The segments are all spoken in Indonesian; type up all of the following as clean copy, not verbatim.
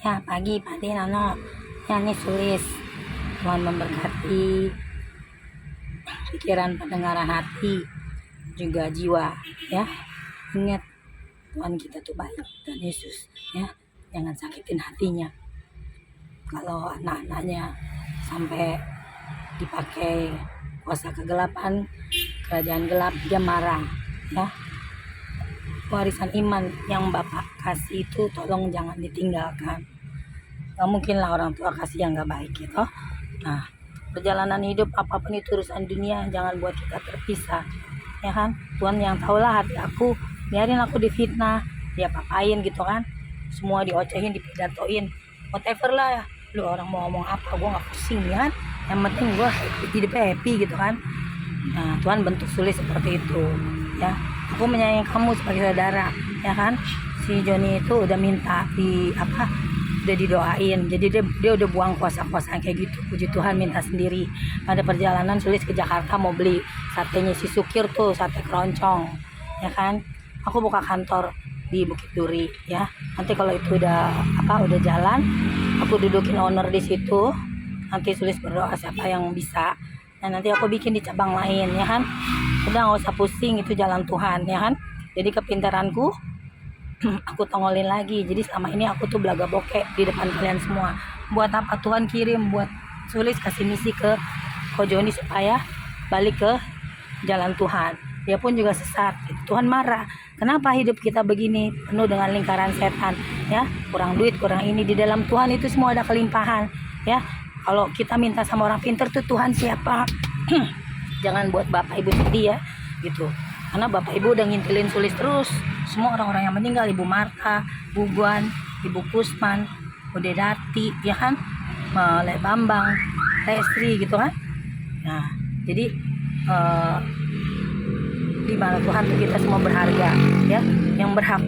Ya, pagi Pak De Nono. Ya, ini tulis. Tuhan memberkati pikiran, pendengaran hati, juga jiwa. Ya, ingat Tuhan kita tuh baik dan Yesus. Ya, jangan sakitin hatinya. Kalau anak-anaknya sampai dipakai kuasa kegelapan, kerajaan gelap, dia marah. Ya, warisan iman yang Bapak kasih itu tolong jangan ditinggalkan. Gak mungkin lah orang tua kasih yang gak baik gitu. Nah, perjalanan hidup apapun itu urusan dunia, jangan buat kita terpisah, ya kan? Tuhan yang tahulah hati aku, biarin aku difitnah, dia papain gitu kan, semua diocehin, dipidatoin, whatever lah ya. Lu orang mau ngomong apa, gue gak pusing ya kan, yang penting gue hidupnya happy gitu kan. Nah, Tuhan bentuk sulit seperti itu ya. Aku menyayangi kamu sebagai saudara, ya kan. Si Joni itu udah minta udah didoain, jadi dia udah buang kuasa-kuasa kayak gitu. Puji Tuhan, minta sendiri. Pada perjalanan sulit ke Jakarta mau beli satenya si Sukir tuh, sate keroncong, ya kan. Aku buka kantor di Bukit Duri ya. Nanti kalau itu udah jalan, aku dudukin owner di situ. Nanti sulit berdoa siapa yang bisa. Nah, nanti aku bikin di cabang lain, ya kan. Udah nggak usah pusing, itu jalan Tuhan, ya kan. Jadi kepintaranku aku tongolin lagi. Jadi selama ini aku tuh belaga bokek di depan kalian semua. Buat apa Tuhan kirim buat Sulis kasih misi ke Ko Joni supaya balik ke jalan Tuhan. Dia pun juga sesat. Tuhan marah. Kenapa hidup kita begini penuh dengan lingkaran setan? Ya, kurang duit, kurang ini. Di dalam Tuhan itu semua ada kelimpahan. Ya, kalau kita minta sama orang pintar tuh Tuhan siapa? Jangan buat bapak ibu sedih ya, gitu. Karena bapak ibu udah ngintilin Sulis terus. Semua orang-orang yang meninggal, Ibu Marta, Bu Guan, Ibu Kusman, Bude Darti, ya kan, Le Bambang, Lestri gitu kan. Nah, jadi di mana Tuhan tuh kita semua berharga, ya. Yang berhak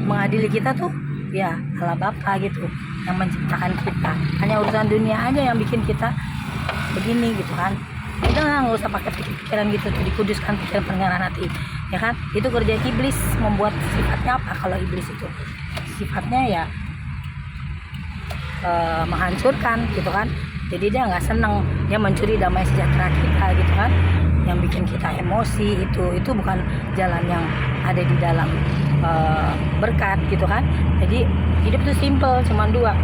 mengadili kita tuh ya Allah Bapa gitu, yang menciptakan kita. Hanya urusan dunia aja yang bikin kita begini gitu kan. Udah nggak usah pakai pikiran gitu tuh, dikuduskan pikiran, pendengaran hati, ya kan. Itu kerja iblis, membuat sifatnya apa? Kalau iblis itu sifatnya ya menghancurkan gitu kan. Jadi dia nggak seneng, dia mencuri damai sejahtera kita gitu kan, yang bikin kita emosi. Itu bukan jalan yang ada di dalam berkat gitu kan. Jadi hidup tuh simple, cuma dua,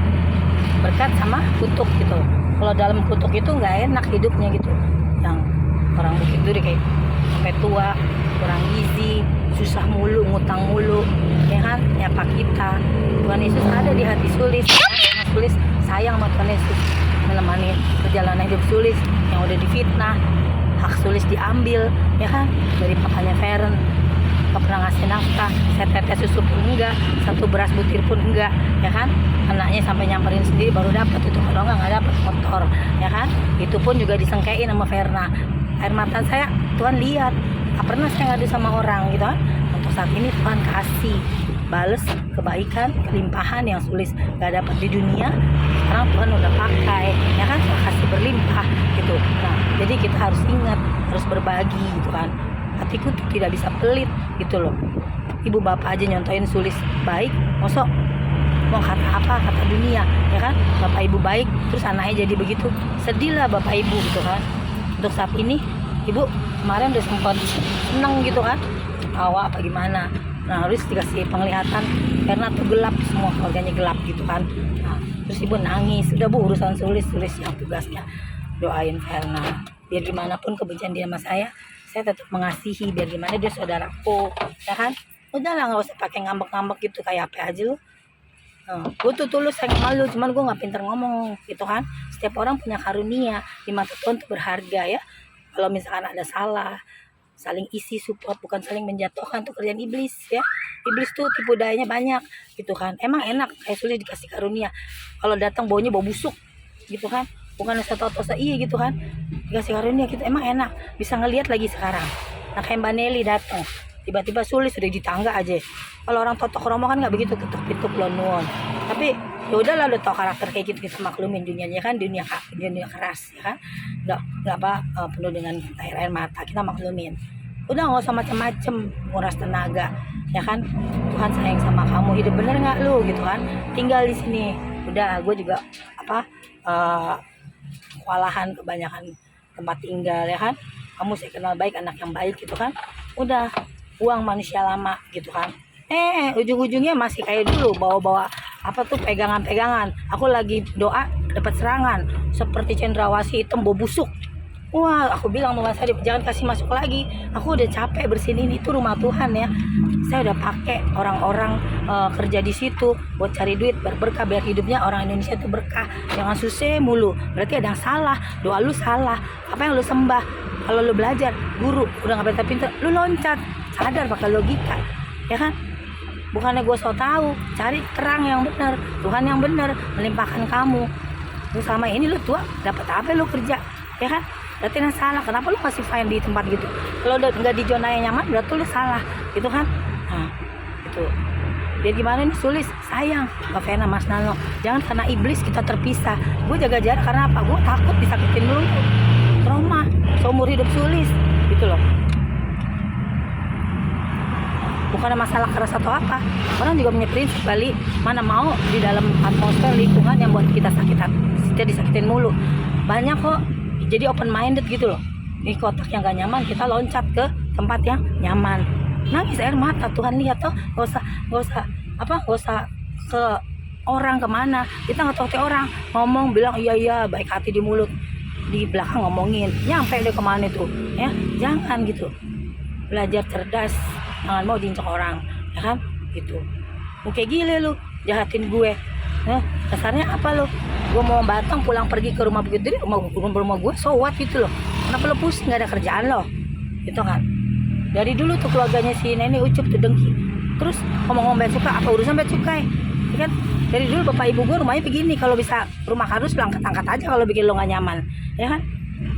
berkat sama kutuk gitu. Kalau dalam kutuk itu nggak enak hidupnya gitu. Yang orang Bukit Duri kayak sampai tua, kurang gizi, susah mulu, ngutang mulu, ya kan, nyapa kita. Tuhan Yesus ada di hati Sulis, ya. Sulis sayang sama Tuhan Yesus, menemani perjalanan hidup Sulis yang udah difitnah, hak Sulis diambil, ya kan, dari papanya Feren. Gak pernah ngasih nafkah, setetes susu pun enggak, satu beras butir pun enggak, ya kan. Anaknya sampai nyamperin sendiri baru dapat itu, kalau enggak dapat motor, ya kan. Itu pun juga disengkein sama Verna. Air mata saya Tuhan lihat, gak pernah saya ngadu sama orang gitu kan. Untuk saat ini Tuhan kasih bales kebaikan, kelimpahan yang Sulis gak dapat di dunia. Sekarang Tuhan udah pakai, ya kan, kasih berlimpah gitu. Nah, jadi kita harus ingat, harus berbagi gitu kan. Hatiku tuh tidak bisa pelit gitu loh. Ibu bapak aja nyontoin Sulis baik, mosok mau kata apa, kata dunia, ya kan. Bapak ibu baik, terus anaknya jadi begitu, sedih lah bapak ibu gitu kan. Untuk saat ini ibu kemarin udah sempat seneng gitu kan, tawa apa gimana. Nah, harus dikasih penglihatan karena tuh gelap, semua keluarganya gelap gitu kan. Nah, terus ibu nangis. Udah bu, urusan Sulis yang tugasnya doain Verna. Biar gimana pun kebencian dia sama saya tetap mengasihi. Biar gimana dia saudaraku, ya kan. Udahlah, nggak usah pakai ngambek-ngambek gitu kayak apa aja lu. Gue tuh tulus sayang sama lu, cuman gue nggak pinter ngomong gitu kan. Setiap orang punya karunia di mata Tuhan tuh berharga ya. Kalau misalkan ada salah, saling isi support, bukan saling menjatuhkan, tuh kerjaan iblis ya. Iblis tuh tipu dayanya banyak gitu kan. Emang enak kayak Sulis dikasih karunia, kalau datang baunya bau busuk gitu kan. Bukan satu-satu iya gitu kan, dikasih karunia gitu, emang enak, bisa ngelihat lagi sekarang. Nah, kayak Mbak Nelly datang, tiba-tiba Sulis sudah di tangga aja. Kalau orang totok romo kan nggak begitu, ketuk pintu nuwun. Tapi ya udahlah, udah tau karakter kayak gitu, kita maklumin dunianya kan, dunia keras ya kan, nggak penuh dengan air mata, kita maklumin. Udah nggak usah macem-macem, nguras tenaga, ya kan. Tuhan sayang sama kamu, hidup bener nggak lu gitu kan, tinggal di sini udah gue juga eh, kewalahan kebanyakan tempat tinggal ya kan. Kamu saya kenal baik, anak yang baik gitu kan, udah buang manusia lama gitu kan. Ujung-ujungnya masih kayak dulu, bawa-bawa pegangan-pegangan. Aku lagi doa dapat serangan seperti cendrawasih hitam bau busuk. Wah, aku bilang sama Mas Adip, jangan kasih masuk lagi. Aku udah capek bersihin ini, itu rumah Tuhan ya. Saya udah pakai orang-orang kerja di situ buat cari duit berkah, biar hidupnya orang Indonesia itu berkah. Jangan susah mulu. Berarti ada yang salah, doa lu salah. Apa yang lu sembah? Kalau lu belajar, guru udah nggak pinter, lu loncat. Sadar pakai logika, ya kan? Bukannya gue so tahu, cari terang yang benar, Tuhan yang benar melimpahkan kamu. Lu selama ini lu tua dapat apa lu kerja, ya kan? Berarti yang salah. Kenapa lu masih fine di tempat gitu? Kalau udah nggak di zona yang nyaman, berarti lu salah, gitu kan? Nah, itu. Biar gimana nih Sulis, sayang Mbak Vena, Mas Nano, jangan karena iblis kita terpisah. Gue jaga jarak karena apa? Gue takut disakitin dulu, trauma seumur hidup Sulis, gitu loh. Bukan masalah keras atau apa, orang juga punya prinsip kali, mana mau di dalam atmosfer lingkungan yang buat kita disakitin mulu. Banyak kok, jadi open minded gitu loh. Di kotak yang gak nyaman, kita loncat ke tempat yang nyaman, nangis air mata, Tuhan lihat toh. Gak usah ke orang kemana, kita nggak tahu orang ngomong bilang iya baik hati di mulut, di belakang ngomongin nyampe deh kemana tuh ya. Jangan gitu, belajar cerdas, jangan mau diinjak orang, ya kan? Gitu. Oke, gile lu jahatin gue. Dasarnya apa lu? Gue mau Batang pulang pergi ke rumah begitu, rumah gue, so what gitu loh. Kenapa lu pusing, nggak ada kerjaan lo? Gitu kan? Dari dulu tuh keluarganya si Nenek Ucup tuh dengki. Terus ngomong-ngomong bea cukai, apa urusan bea cukai? Ya kan? Dari dulu bapak ibu gue rumahnya begini, kalau bisa rumah kardus lu angkat aja kalau bikin lo nggak nyaman, ya kan?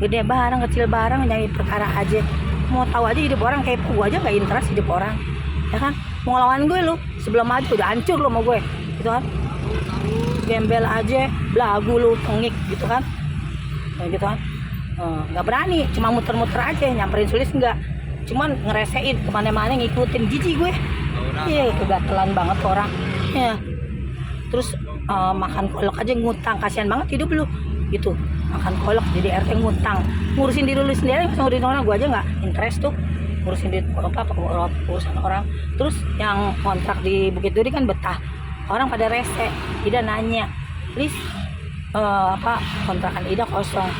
Gede barang, kecil barang, nyari perkara aja. Mau tahu aja hidup orang, kayak gue aja nggak interest hidup orang, ya kan? Mau lawan gue lu sebelum maju udah hancur lo sama gue, gitu kan? Gembel aja, belagu lu, tengik gitu kan? Nah, gitu kan? Nggak berani, cuma muter-muter aja, nyamperin Sulis nggak, cuman ngeresein kemana-mana, ngikutin, jijik gue. Iya, kegatelan banget orang. Ya. Terus makan kolak aja ngutang, kasihan banget hidup lu, gitu. Makan kolak jadi RT ngutang, ngurusin diri lu sendiri, ngurusin orang. Gue aja nggak interest tuh ngurusin diri urusan orang. Terus yang kontrak di Bukit Duri kan betah, orang pada rese. Ida nanya, please kontrakan Ida kosong.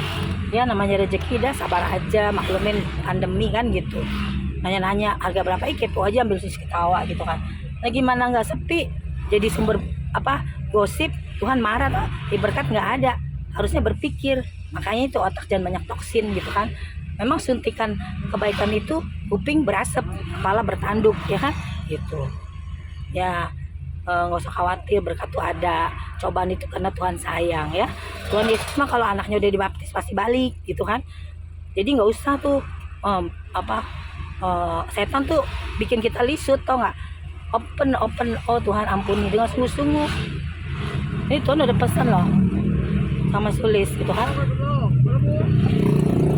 Ya namanya rezeki, Ida sabar aja, maklumin pandemi kan gitu. Nanya-nanya harga berapa, kepo aja, ambil sisi ketawa gitu kan. Nah gimana nggak sepi, jadi sumber gosip, Tuhan marah tuh, berkat nggak ada. Harusnya berpikir, makanya itu otak jangan banyak toksin gitu kan. Memang suntikan kebaikan itu kuping berasap, kepala bertanduk, ya kan gitu ya. Nggak usah khawatir, berkat tuh ada, cobaan itu karena Tuhan sayang ya. Tuhan Yesus mah kalau anaknya udah dibaptis pasti balik gitu kan. Jadi nggak usah tuh setan tuh bikin kita lisut, tau nggak? Open, oh Tuhan ampuni dengan sungguh-sungguh. Ini Tuhan udah pesan loh sama Sulis gitu kan,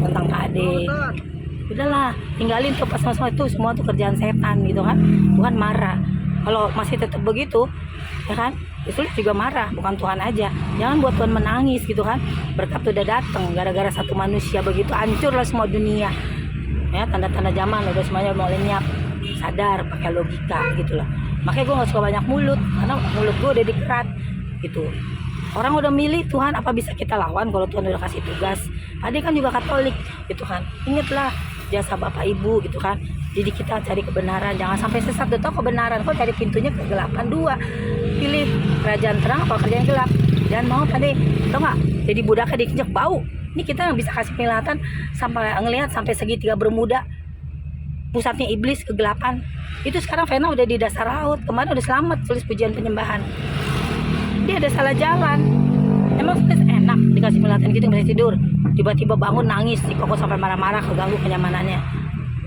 tentang KD. Udahlah, tinggalin tuh pas semua itu, semua tuh kerjaan setan gitu kan. Tuhan marah kalau masih tetap begitu, ya kan? Sulis juga marah, bukan Tuhan aja. Jangan buat Tuhan menangis gitu kan. Berkat udah datang, gara-gara satu manusia begitu hancurlah semua dunia. Ya, tanda-tanda zaman udah semuanya mulai lenyap. Sadar, pakai logika gitu loh. Makanya gue gak suka banyak mulut, karena mulut gue udah dikerat gitu. Orang udah milih Tuhan, apa bisa kita lawan kalau Tuhan udah kasih tugas? Adik kan juga Katolik gitu kan. Ingatlah jasa bapak ibu gitu kan. Jadi kita cari kebenaran, jangan sampai sesat. Udah tau kebenaran, kok cari pintunya kegelapan. Dua, pilih kerajaan terang apa kerjaan gelap. Jangan mau tadi, tau gak? Jadi budaknya dikinjak bau. Ini kita nggak bisa kasih penglihatan sampai ngelihat sampai segitiga Bermuda, pusatnya iblis, kegelapan. Itu sekarang Vena udah di dasar laut, kemarin udah selamat tulis pujian penyembahan. Dia ada salah jalan. Emang enak dikasih penglihatan gitu, nggak bisa tidur, tiba-tiba bangun nangis, dikokok sampai marah-marah, keganggu kenyamanannya.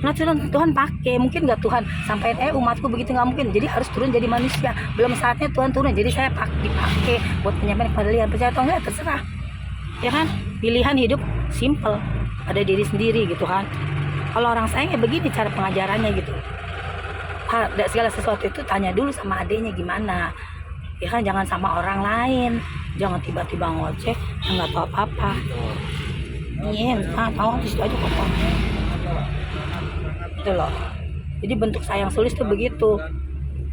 Nah Tuhan pakai, mungkin nggak Tuhan sampai umatku begitu, nggak mungkin. Jadi harus turun jadi manusia, belum saatnya Tuhan turun. Jadi saya dipakai buat penyampaian kepada kalian, percaya atau enggak terserah, ya kan? Pilihan hidup simple, ada diri sendiri gitu kan. Kalau orang sayang ya begini cara pengajarannya gitu. Segala sesuatu itu tanya dulu sama adenya gimana, ya kan, jangan sama orang lain, jangan tiba-tiba ngoceh yang nggak tahu apa-apa. Iya, tahu di situ aja kok. Itu loh. Jadi bentuk sayang Sulis tuh begitu.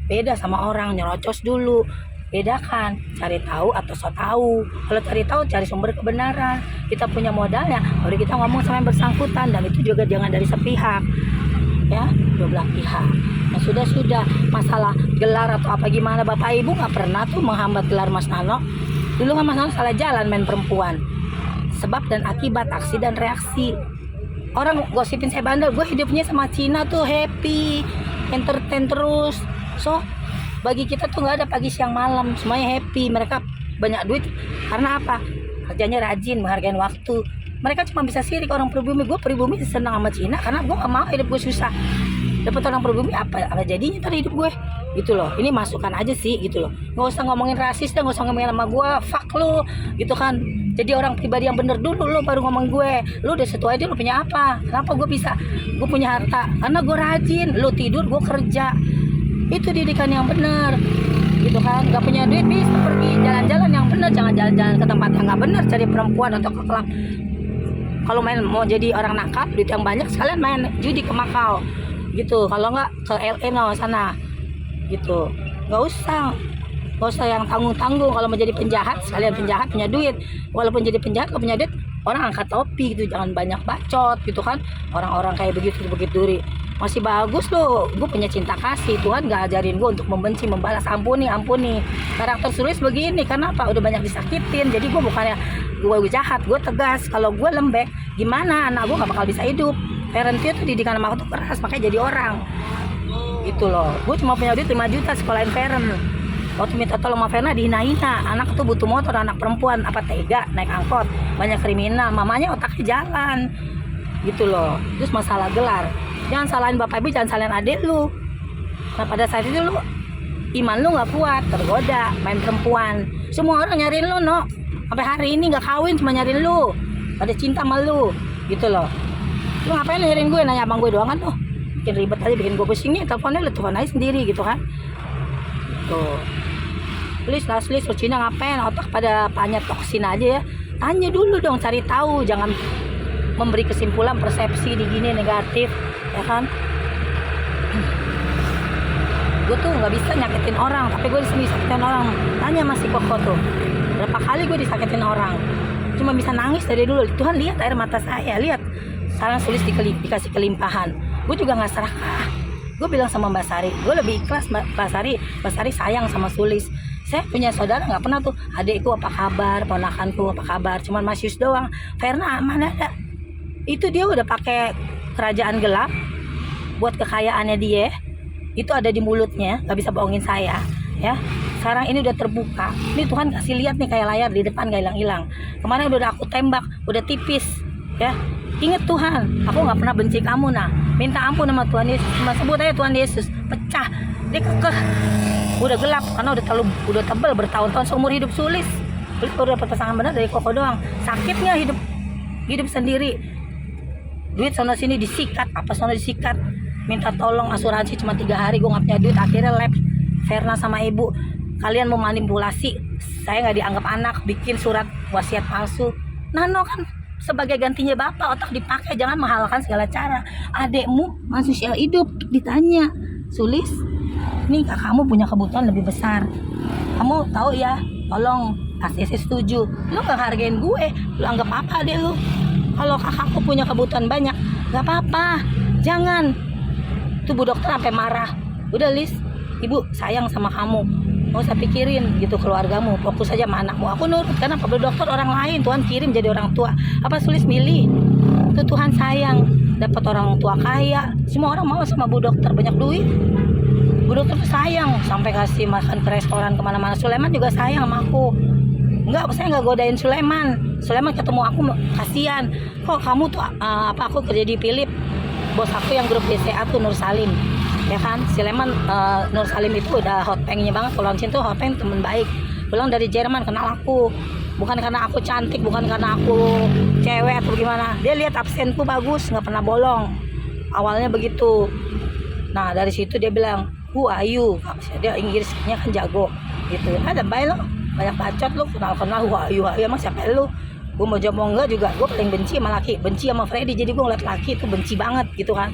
Beda sama orang nyerocos dulu. Bedakan cari tahu atau so tahu. Kalau cari tahu cari sumber kebenaran. Kita punya modalnya, baru kita ngomong sama yang bersangkutan, dan itu juga jangan dari sepihak. Ya, dua belah pihak. Nah, sudah masalah gelar atau apa gimana, Bapak Ibu nggak pernah tuh menghambat gelar Mas Nano. Dulu kan Mas Nano salah jalan main perempuan. Sebab dan akibat, aksi dan reaksi. Orang gosipin saya bandel, gue hidupnya sama Cina tuh happy, entertain terus. So bagi kita tuh nggak ada pagi siang malam, semuanya happy. Mereka banyak duit karena apa? Kerjanya rajin, menghargai waktu. Mereka cuma bisa sirik orang pribumi. Gue pribumi senang sama Cina karena gue gak mau hidup gue susah. Dapat orang pribumi apa jadinya ntar hidup gue gitu loh. Ini masukan aja sih gitu loh. Nggak usah ngomongin rasis dan nggak usah ngomongin sama gue, fuck lu gitu kan. Jadi orang pribadi yang bener dulu, lu baru ngomong gue. Lu udah setua aja, lu punya apa? Kenapa gue bisa? Gue punya harta karena gue rajin. Lu tidur, gue kerja. Itu didikan yang bener gitu kan. Gak punya duit bisa pergi jalan-jalan yang bener, jangan jalan-jalan ke tempat yang gak bener, cari perempuan atau ke klub. Kalau main mau jadi orang nakal, duit yang banyak, sekalian main judi ke Makau gitu. Kalau nggak ke LA no sana gitu. Nggak usah yang tanggung-tanggung. Kalau mau jadi penjahat, sekalian penjahat punya duit. Walaupun jadi penjahat, kalau punya duit, orang angkat topi gitu. Jangan banyak bacot gitu kan. Orang-orang kayak begitu duri. Masih bagus loh, gue punya cinta kasih. Tuhan gak ajarin gue untuk membenci, membalas, ampuni. Karakter Sulis begini, karena apa? Udah banyak disakitin. Jadi gue bukannya gue jahat, gue tegas. Kalau gue lembek, gimana anak gue gak bakal bisa hidup. Parenting itu didikan sama aku tuh keras, makanya jadi orang gitu loh. Gue cuma punya duit 5 juta sekolahin parent. Waktu minta tolong sama Verna dihina-hina. Anak tuh butuh motor, anak perempuan, apa tega naik angkot, banyak kriminal, mamanya otaknya jalan gitu loh. Terus masalah gelar, jangan salahin bapak ibu, jangan salahin adik lu. Nah pada saat itu lu iman lu nggak kuat, tergoda main perempuan. Semua orang nyariin lu, no. Sampai hari ini nggak kawin cuma nyariin lu, pada cinta sama lu gitu loh. Lu ngapain nyariin gue, nanya abang gue doang kan tuh, bikin ribet aja, bikin gue pusing nih. Teleponnya lu telepon aja sendiri gitu kan. Tuh Sulis, lu Cina ngapain, otak pada banyak toksin aja ya. Tanya dulu dong, cari tahu, jangan memberi kesimpulan persepsi di gini negatif ya kan. Gue tuh nggak bisa nyakitin orang, tapi gue disini sakitin orang. Tanya masih Koko tuh, berapa kali gue disakitin orang, cuma bisa nangis dari dulu. Tuhan lihat air mata saya, lihat sekarang Sulis dikasih kelimpahan. Gue juga nggak serakah. Gue bilang sama Mbak Sari, gue lebih ikhlas. Mbak Sari sayang sama Sulis. Saya punya saudara nggak pernah tuh, adikku apa kabar, ponakanku apa kabar, cuman Mas Yus doang. Verna mana ada? Itu dia udah pakai kerajaan gelap buat kekayaannya dia. Itu ada di mulutnya, nggak bisa bohongin saya ya. Sekarang ini udah terbuka. Ini Tuhan kasih lihat nih kayak layar di depan nggak hilang-hilang. Kemarin udah aku tembak, udah tipis ya. Ingat Tuhan, aku nggak pernah benci kamu. Nah, minta ampun sama Tuhan Yesus, cuma sebut aja Tuhan Yesus, pecah. Dia kekeh, udah gelap karena udah tebal bertahun-tahun seumur hidup Sulis. Sulis baru dapat pasangan benar dari Koko doang. Sakitnya hidup sendiri. Duit sana sini disikat, apa sana disikat. Minta tolong asuransi cuma 3 hari, gue nggak punya duit. Akhirnya lab Verna sama ibu, kalian mau manipulasi saya, nggak dianggap anak, bikin surat wasiat palsu. Nano kan sebagai gantinya bapak, otak dipakai, jangan menghalalkan segala cara. Adekmu manusia hidup, ditanya, Sulis, nih kakakmu punya kebutuhan lebih besar, kamu tahu ya, tolong ACC setuju. Lu nggak hargain gue, lu anggap apa adek lu? Kalau kakakku punya kebutuhan banyak, nggak apa-apa, jangan. Tuh Bu Dokter sampai marah. Udah Lis, ibu sayang sama kamu, nggak usah pikirin gitu keluargamu, fokus aja sama anakmu. Aku nurut karena Bu Dokter orang lain, Tuhan kirim jadi orang tua. Apa Sulis milih? Itu Tuhan sayang, dapat orang tua kaya. Semua orang mau sama Bu Dokter, banyak duit. Bu Dokter tuh sayang, sampai kasih makan ke restoran kemana-mana. Sulaiman juga sayang sama aku. Enggak, saya nggak godain Sulaiman. Sulaiman ketemu aku kasihan. Kok kamu tuh aku kerja di Philip. Bos aku yang grup BCA tuh Nur Salim, ya kan. Sulaiman Nur Salim itu udah hotpengnya banget. Kalau langsung tuh hotpeng temen baik. Pulang dari Jerman kenal aku. Bukan karena aku cantik, bukan karena aku cewek atau gimana. Dia lihat absenku bagus, nggak pernah bolong. Awalnya begitu. Nah dari situ dia bilang, who are you? Dia Inggrisnya kan jago. gitu. Ada baik lo banyak bacot lo, kenal wah emang siapa lo. Gue mau jawab mau enggak juga, gue paling benci sama laki, benci sama Freddy. Jadi gue ngeliat laki itu benci banget gitu kan.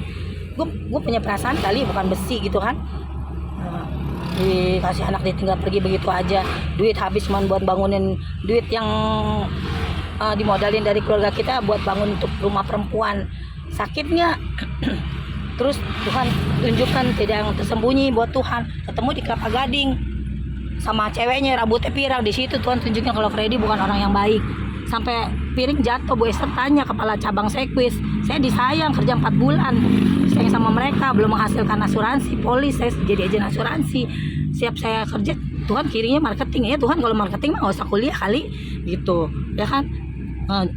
Gue punya perasaan kali, bukan besi gitu kan. Dikasih anak ditinggal pergi begitu aja, duit habis cuma buat bangunin, duit yang dimodalin dari keluarga kita buat bangun untuk rumah perempuan. Sakit nggak? Terus Tuhan tunjukkan tidak yang tersembunyi buat Tuhan. Ketemu di Kelapa Gading sama ceweknya rambutnya pirang, di situ Tuhan tunjukin kalau Freddy bukan orang yang baik. Sampai piring jatuh, Bu Esther tanya kepala cabang Sekwis, saya disayang kerja 4 bulan sayang sama mereka, belum menghasilkan asuransi polis, saya jadi agen asuransi, siap saya kerja. Tuhan kirinya marketing, ya Tuhan kalau marketing mah gak usah kuliah kali gitu ya kan.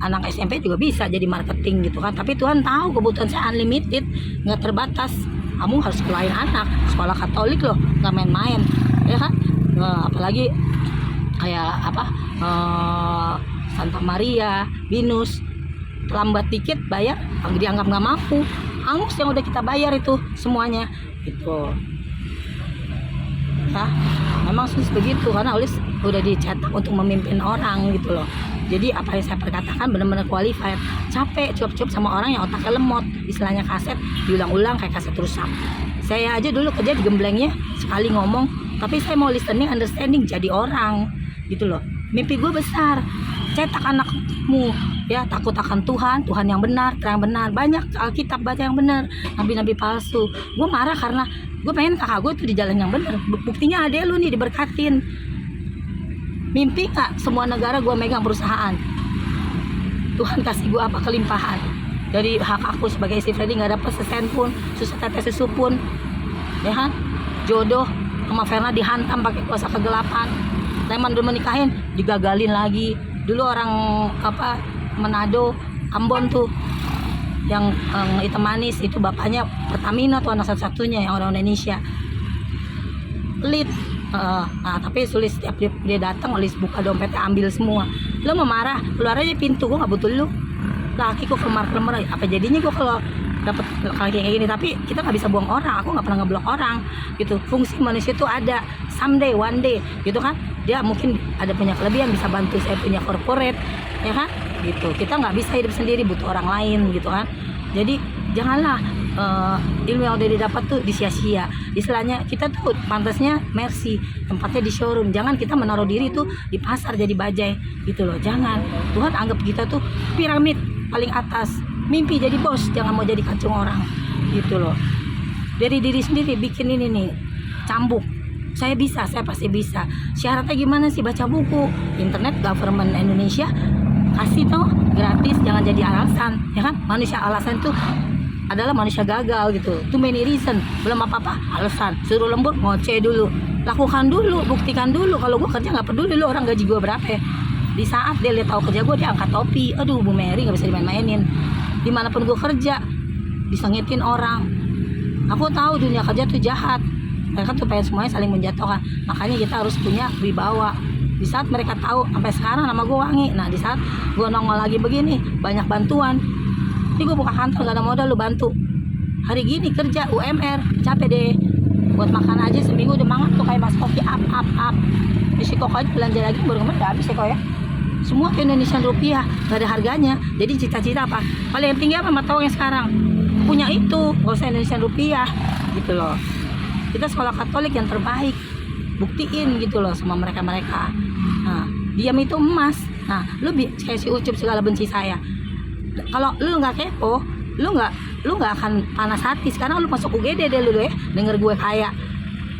Anak SMP juga bisa jadi marketing gitu kan, tapi Tuhan tahu kebutuhan saya unlimited, nggak terbatas. Kamu harus sekolahin anak, sekolah Katolik loh, nggak main-main ya kan. Apalagi kayak apa Santa Maria, Binus, lambat dikit bayar dianggap nggak mampu. Angus yang udah kita bayar itu semuanya gitu. Nah, memang sulit begitu karena Ulis udah dicetak untuk memimpin orang gitu loh. Jadi apa yang saya perkatakan benar-benar qualified. Capek cuap-cuap sama orang yang otaknya lemot, istilahnya kaset diulang-ulang kayak kaset rusak. Saya aja dulu kerja di gemblengnya, sekali ngomong, tapi saya mau listening, understanding, jadi orang gitu loh. Mimpi gue besar, cetak anakmu ya takut akan Tuhan, Tuhan yang benar, terang benar, banyak Alkitab baca yang benar, nabi-nabi palsu. Gue marah karena gue pengen kakak gue itu di jalan yang benar. Buktinya adek lu nih diberkatin. Mimpi gak semua negara gue megang perusahaan? Tuhan kasih gue apa kelimpahan. Dari hak aku sebagai istri Freddy gak dapet sesen pun, susah tetes susu pun ya kan. Jodoh sama Verna dihantam pakai kuasa kegelapan. Leman udah menikahin digagalin lagi. Dulu orang apa Manado, Ambon tuh yang hitam manis itu bapaknya Pertamina tuh, anak satu-satunya yang orang Indonesia. Lead tapi sulit, setiap dia datang Ulis buka dompetnya ambil semua. Lo mau marah keluar aja pintu, gue nggak butuh lu. Laki kok kelemar apa jadinya gue kalau dapat kayak gini. Tapi kita nggak bisa buang orang, aku nggak pernah ngeblok orang gitu. Fungsi manusia itu ada someday one day gitu kan. Dia mungkin ada punya kelebihan, bisa bantu saya punya corporate ya kan gitu. Kita nggak bisa hidup sendiri, butuh orang lain gitu kan. Jadi janganlah ilmu yang udah didapat tuh disia-sia. Istilahnya kita tuh pantasnya mercy, tempatnya di showroom. Jangan kita menaruh diri tuh di pasar jadi bajai gitu loh. Jangan. Tuhan anggap kita tuh piramid paling atas. Mimpi jadi bos, jangan mau jadi kacung orang gitu loh. Dari diri sendiri bikin ini nih cambuk. Saya bisa, saya pasti bisa. Syaratnya gimana sih? Baca buku, internet, government Indonesia kasih tuh gratis, jangan jadi alasan ya kan. Manusia alasan tuh adalah manusia gagal gitu. Too many reason, belum apa-apa alasan. Suruh lembur, ngoceh dulu, lakukan dulu, buktikan dulu. Kalau gue kerja nggak peduli lu orang gaji gue berapa. Di saat dia lihat tahu kerja gue, dia angkat topi. Aduh Bu Mary nggak bisa dimain-mainin. Dimanapun gue kerja disengitin orang. Aku tahu dunia kerja tuh jahat, mereka tuh pengen semuanya saling menjatuhkan. Makanya kita harus punya wibawa. Di saat mereka tahu sampai sekarang nama gue wangi, nah di saat gue nongol lagi begini banyak bantuan. Ini gue buka kantor gak ada modal, lu bantu. Hari gini kerja UMR capek deh, buat makan aja seminggu udah mangat tuh kayak Mas Koki up. Di si Koko aja belanja lagi baru kemarin udah habis ya kok ya. Semua ke Indonesian rupiah gak ada harganya. Jadi cita-cita apa? Paling tinggi apa mata uang yang sekarang? Punya itu, gak usah Indonesian rupiah gitu loh. Kita sekolah Katolik yang terbaik, buktiin gitu loh sama mereka-mereka. Nah, diam itu emas. Nah, lu kayak si Ucup segala benci saya. Kalau lu nggak kepo, lu nggak akan panas hati. Sekarang lu masuk UGD deh lu deh, denger gue kaya.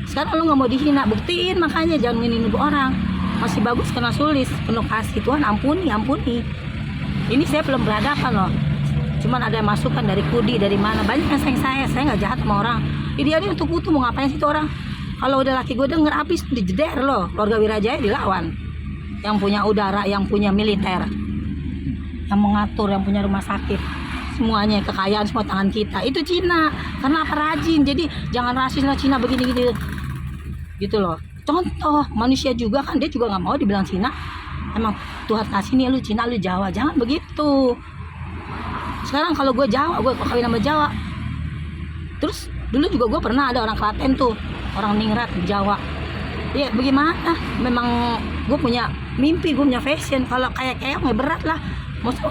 Sekarang lu nggak mau dihina, buktiin. Makanya jangan nginin orang. Masih bagus kena sulis, penuh kasih. Tuhan ampuni. Ini saya belum berhadapan loh. Cuman ada masukan dari Kudi, dari mana. Banyak yang sayang saya nggak jahat sama orang. Idealnya untuk kutu mau ngapain sih tuh orang? Kalau udah laki gue denger habis dijeder loh. Keluarga Wirajaya dilawan. Yang punya udara, yang punya militer, yang mengatur, yang punya rumah sakit, semuanya kekayaan semua tangan kita. Itu Cina. Karena apa? Rajin. Jadi jangan rasis lah Cina begini-gini gitu loh. Contoh manusia juga kan, dia juga nggak mau dibilang Cina. Emang Tuhan kasih nih lu Cina, lu Jawa. Jangan begitu. Sekarang kalau gue Jawa, gue kawin sama Jawa. Terus dulu juga gue pernah ada orang Klaten tuh, orang Ningrat di Jawa. Ya bagaimana, memang gue punya mimpi, gue punya fashion. Kalau kayak nggak berat lah. Maksud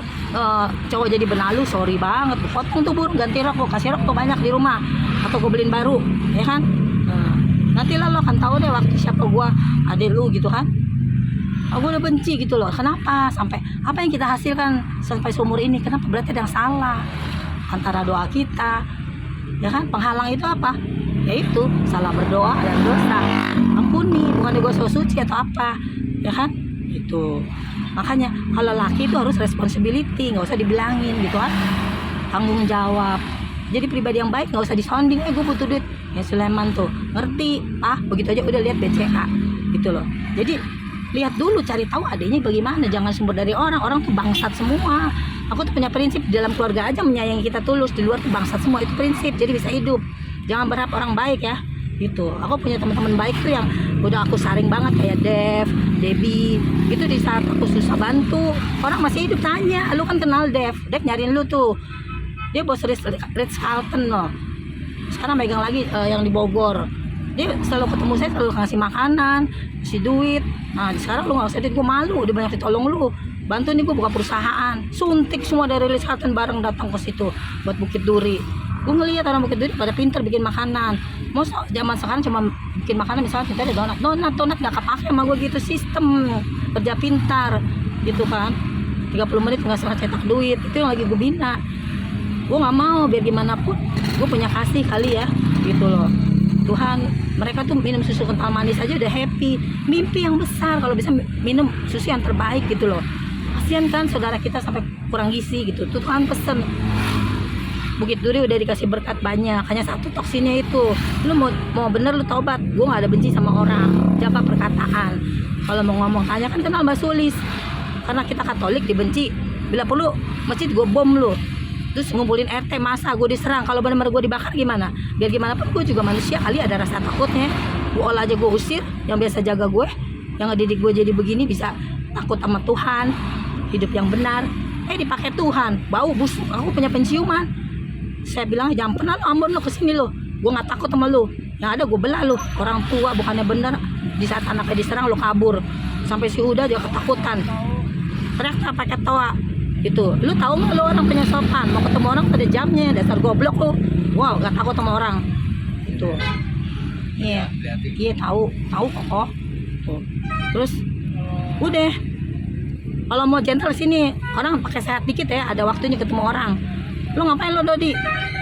cowok jadi benalu, sorry banget, potong tuh burung, ganti rok, gue kasih rok tuh banyak di rumah, atau gue beliin baru, ya kan. Nanti lah lo kan tahu deh waktu siapa gue, adek lu gitu kan. Gue udah benci gitu loh. Kenapa? Sampai apa yang kita hasilkan sampai seumur ini, kenapa? Berarti ada yang salah antara doa kita, ya kan. Penghalang itu apa? Yaitu salah berdoa dan dosa. Ampuni, bukan gue so suci atau apa, ya kan. Itu makanya kalau laki itu harus responsibility, nggak usah dibilangin gitu kan, tanggung jawab. Jadi pribadi yang baik, nggak usah disounding, gue butuh duit. Ya Sulaiman tuh ngerti, begitu aja udah lihat BCA gitu loh. Jadi lihat dulu, cari tahu adanya bagaimana, jangan sumber dari orang tuh bangsat semua. Aku tuh punya prinsip, dalam keluarga aja menyayangi kita tulus, di luar tuh bangsat semua, itu prinsip. Jadi bisa hidup, jangan berharap orang baik ya gitu. Aku punya teman-teman baik tuh yang udah aku saring banget, kayak Dev, Debbie itu. Di saat aku susah bantu, orang masih hidup, tanya, lu kan kenal Dev nyariin lu tuh, dia bos Ritz-Carlton loh, sekarang megang lagi yang di Bogor. Dia selalu ketemu saya, selalu ngasih makanan, ngasih duit. Nah sekarang lu nggak usah duit, gue malu, dia banyak ditolong lu, bantu nih gue buka perusahaan, suntik semua dari Ritz-Carlton bareng datang ke situ buat Bukit Duri. Gue ngeliat orang Bukit Duri pada pinter bikin makanan. Mau zaman sekarang cuma bikin makanan, misalnya kita ada donat nggak kepake sama gue gitu. Sistem kerja pintar gitu kan, 30 menit nggak salah cetak duit, itu yang lagi gue bina. Gue nggak mau, biar gimana pun gue punya kasih kali ya gitu loh. Tuhan, mereka tuh minum susu kental manis aja udah happy, mimpi yang besar kalau bisa minum susu yang terbaik gitu loh. Kasian kan saudara kita sampai kurang gizi gitu. Tuh Tuhan pesen, Bukit Duri udah dikasih berkat banyak, hanya satu toksinnya itu. Lu mau bener lu taubat. Gue nggak ada benci sama orang, jaga perkataan. Kalau mau ngomong tanya, kan kenal Mbak Sulis, karena kita Katolik dibenci, bila perlu masjid gue bom lu, terus ngumpulin RT, masa gue diserang. Kalau benar-benar gue dibakar gimana? Biar gimana pun gue juga manusia kali, ada rasa takutnya. Gue olah aja gue usir, yang biasa jaga gue, yang ngedidik gue jadi begini, bisa takut sama Tuhan, hidup yang benar. Dipakai Tuhan, bau busuk, aku punya penciuman. Saya bilang jangan pernah Ambon lo kesini lo, gue nggak takut sama lo, yang ada gue belah lo. Orang tua bukannya bener, di saat anaknya diserang lo kabur, sampai si Huda dia ketakutan, teriak pakai tawa gitu. Lu tahu nggak lo orang punya sopan, mau ketemu orang pada jamnya, dasar goblok lo. Wow, nggak takut sama orang itu. Iya tahu kok tuh. Terus udah, kalau mau gentle sini orang pakai sehat dikit ya, ada waktunya ketemu orang. Lu ngapain lo Dodi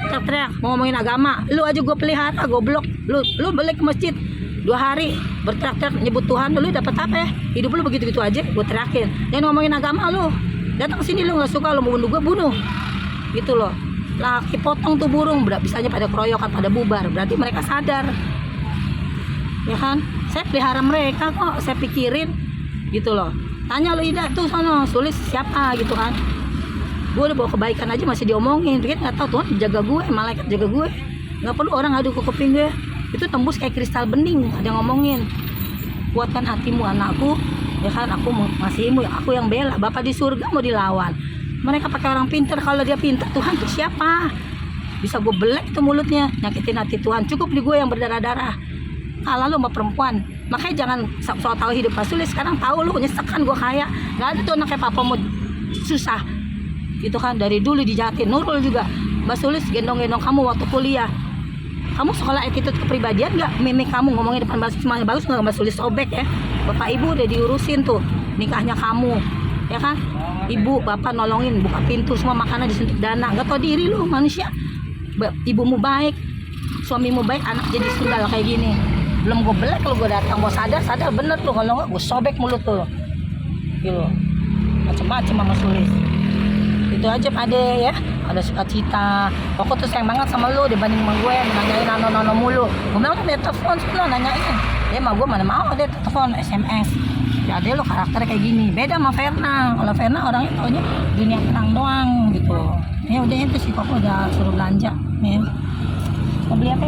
teriak mau ngomongin agama? Lu aja gue pelihara, goblok. Lu balik ke masjid 2 hari berteriak-teriak nyebut Tuhan, lu dapat apa ya? Hidup lu begitu-gitu aja, gue teriakin. Jangan ngomongin agama lu. Datang sini lu nggak suka, lu mau bunuh gue, bunuh. Gitu loh. Laki potong tuh burung, bisanya pada keroyokan, pada bubar. Berarti mereka sadar. Ya kan? Saya pelihara mereka kok, saya pikirin gitu loh. Tanya lu Ida tuh sono, Sulis siapa gitu kan. Gue udah bawa kebaikan aja masih diomongin. Pikir nggak tahu Tuhan jaga gue, malaikat jaga gue. Nggak perlu orang adu ke kuping gue. Itu tembus kayak kristal bening. Ada yang ngomongin, kuatkan hatimu anakku, ya kan, aku mengasihimu, aku yang bela. Bapak di surga mau dilawan. Mereka pakai orang pintar. Kalau dia pintar, Tuhan tuh siapa? Bisa gue belek tuh mulutnya, nyakitin hati Tuhan. Cukup di gue yang berdarah-darah. Kalah lu sama perempuan. Makanya jangan soal tahu hidup Pak Sulis. Sekarang tahu lu nyesekan gue kaya. Nggak ada tuh anaknya papa mau susah itu kan, dari dulu dijahatin. Nurul juga, Mbak Sulis gendong-gendong kamu waktu kuliah. Kamu sekolah attitude kepribadian nggak? Mimik kamu ngomongin depan Mbak Sulis semuanya bagus nggak? Mbak Sulis sobek ya. Bapak ibu udah diurusin tuh nikahnya kamu, ya kan? Ibu bapak nolongin buka pintu, semua makanan disuntik dana. Nggak tau diri lu manusia. Ibumu baik, suamimu baik, anak jadi sundal kayak gini. Belum gue belek kalau gue datang, gue sadar bener tuh. Kalau nggak gue sobek mulut tuh gitu. Macem-macem sama Sulis. Itu aja Ade ya, ada sukacita. Pokok tuh sayang banget sama lu dibanding sama gue, nanyain nano mulu. Gue bilang ada telepon sih lo nanyain. Ya mah gue mana mau ada telepon SMS. Ya Ade lo karakternya kayak gini, beda sama Verna. Kalau Verna orangnya taunya dunia terang doang gitu. Ya udah itu sih, pokok udah suruh belanja. Ya. Mau beli apa?